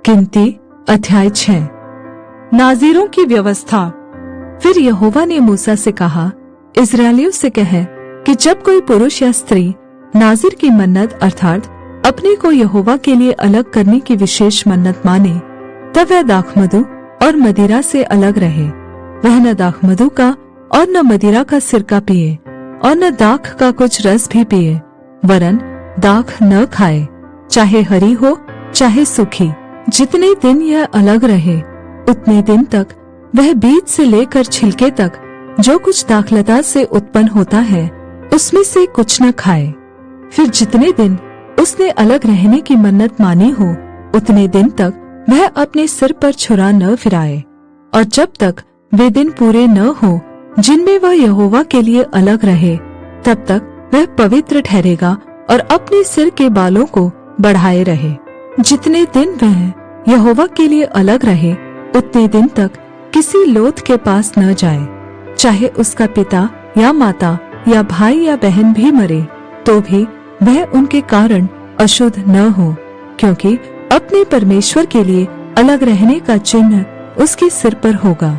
गिनती अध्याय 6। नाज़ीरों की व्यवस्था। फिर यहोवा ने मूसा से कहा, इस्राएलियों से कह कि जब कोई पुरुष या स्त्री नाज़ीर की मन्नत अर्थात अपने को यहोवा के लिए अलग करने की विशेष मन्नत माने, तब वह दाखमधु और मदिरा से अलग रहे। वह न दाखमधु का और न मदिरा का सिरका पिए और न दाख का कुछ रस भी पिए, वरन दाख न खाए, चाहे हरी हो चाहे सूखी। जितने दिन यह अलग रहे उतने दिन तक वह बीज से लेकर छिलके तक जो कुछ दाखलता से उत्पन्न होता है उसमें से कुछ न खाए। फिर जितने दिन उसने अलग रहने की मन्नत मानी हो उतने दिन तक वह अपने सिर पर छुरा न फिराए, और जब तक वे दिन पूरे न हो जिनमें वह यहोवा के लिए अलग रहे, तब तक वह पवित्र ठहरेगा और अपने सिर के बालों को बढ़ाए रहे। जितने दिन वह यहोवा के लिए अलग रहे उतने दिन तक किसी लोथ के पास न जाए, चाहे उसका पिता या माता या भाई या बहन भी मरे तो भी वह उनके कारण अशुद्ध न हो, क्योंकि अपने परमेश्वर के लिए अलग रहने का चिन्ह उसके सिर पर होगा।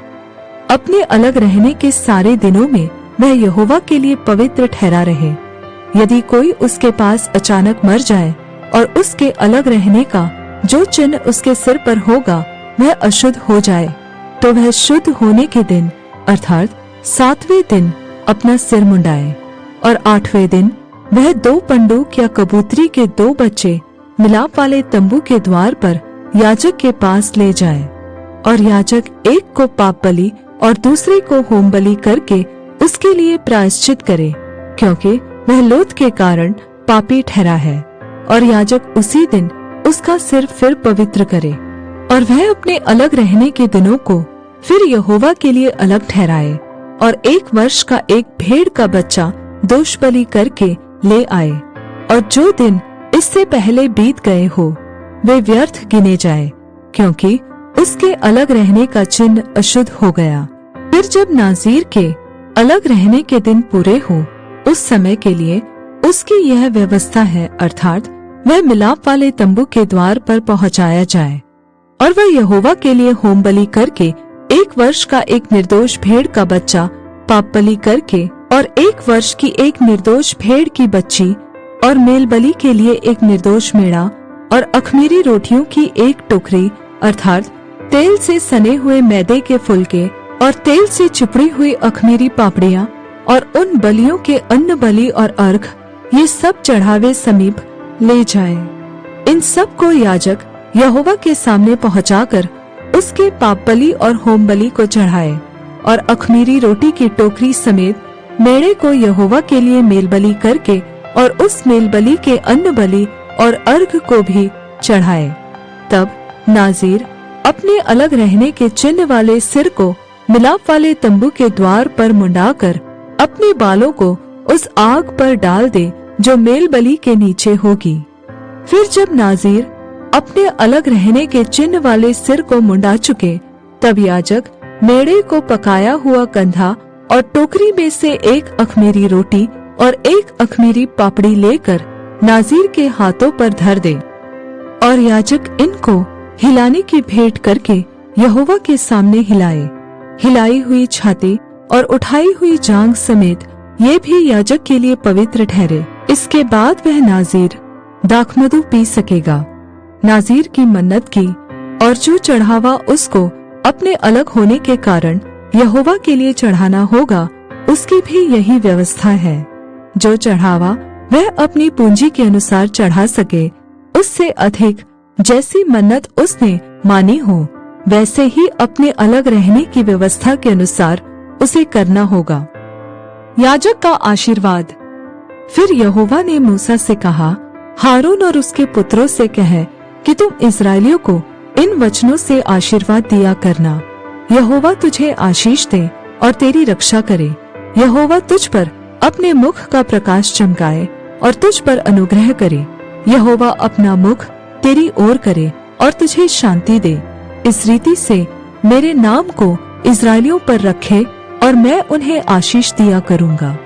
अपने अलग रहने के सारे दिनों में वह यहोवा के लिए पवित्र ठहरा रहे। यदि कोई उसके पास अचानक मर जाए और उसके अलग रहने का जो चिन्ह उसके सिर पर होगा वह अशुद्ध हो जाए, तो वह शुद्ध होने के दिन अर्थात 7वें दिन अपना सिर मुंडाए, और 8वें दिन वह 2 पंडूक या कबूतरी के 2 बच्चे मिलाप वाले तंबू के द्वार पर याजक के पास ले जाए, और याजक एक को पाप बलि और दूसरे को होम बलि करके उसके लिए प्रायश्चित करे, क्योंकि वह लोथ के कारण पापी ठहरा है। और याजक उसी दिन उसका सिर फिर पवित्र करे, और वह अपने अलग रहने के दिनों को फिर यहोवा के लिए अलग ठहराए, और 1 वर्ष का एक भेड़ का बच्चा दोष बलि करके ले आए, और जो दिन इससे पहले बीत गए हो वे व्यर्थ गिने जाए, क्योंकि उसके अलग रहने का चिन्ह अशुद्ध हो गया। फिर जब नाज़ीर के अलग रहने के दिन पूरे हो उस समय के लिए उसकी यह व्यवस्था है, अर्थात वह मिलाप वाले तंबू के द्वार पर पहुंचाया जाए, और वह यहोवा के लिए होम बलि करके 1 वर्ष का एक निर्दोष भेड़ का बच्चा पाप बलि करके, और 1 वर्ष की एक निर्दोष भेड़ की बच्ची, और मेल बलि के लिए एक निर्दोष मेढ़ा, और अख़मीरी रोटियों की एक टोकरी अर्थात तेल से सने हुए मैदे के फुलके और तेल से चिपड़ी हुई अख़मीरी पापड़ियाँ, और उन बलियों के अन्न बलि और अर्घ, ये सब चढ़ावे समीप ले जाए। इन सब को याजक यहोवा के सामने पहुंचाकर उसके पाप बलि और होम बलि को चढ़ाए, और अख़मीरी रोटी की टोकरी समेत मेढ़े को यहोवा के लिए मेल बलि करके और उस मेल बलि के अन्न बलि और अर्घ को भी चढ़ाए। तब नाज़ीर अपने अलग रहने के चिन्ह वाले सिर को मिलाप वाले तंबू के द्वार पर मुंडाकर अपने बालों को उस आग पर डाल दे जो मेल बलि के नीचे होगी। फिर जब नाज़ीर अपने अलग रहने के चिन्ह वाले सिर को मुंडा चुके, तब याजक मेढ़े को पकाया हुआ कंधा और टोकरी में से 1 अख़मीरी रोटी और 1 अख़मीरी पापड़ी लेकर नाज़ीर के हाथों पर धर दे, और याजक इनको हिलाने की भेंट करके यहोवा के सामने हिलाए। हिलाई हुई छाती और उठाई हुई जांघ समेत ये भी याजक के लिए पवित्र ठहरे। इसके बाद वह नाज़ीर दाखमधु पी सकेगा। नाज़ीर की मन्नत की और जो चढ़ावा उसको अपने अलग होने के कारण यहोवा के लिए चढ़ाना होगा उसकी भी यही व्यवस्था है। जो चढ़ावा वह अपनी पूंजी के अनुसार चढ़ा सके, उससे अधिक जैसी मन्नत उसने मानी हो वैसे ही अपने अलग रहने की व्यवस्था के अनुसार उसे करना होगा। याजक का आशीर्वाद। फिर यहोवा ने मूसा से कहा, हारून और उसके पुत्रों से कह कि तुम इस्राएलियों को इन वचनों से आशीर्वाद दिया करना। यहोवा तुझे आशीष दे और तेरी रक्षा करे। यहोवा तुझ पर अपने मुख का प्रकाश चमकाए और तुझ पर अनुग्रह करे। यहोवा अपना मुख तेरी ओर करे और तुझे शांति दे। इस रीति से मेरे नाम को इस्राएलियों पर रखे और मैं उन्हें आशीष दिया करूँगा।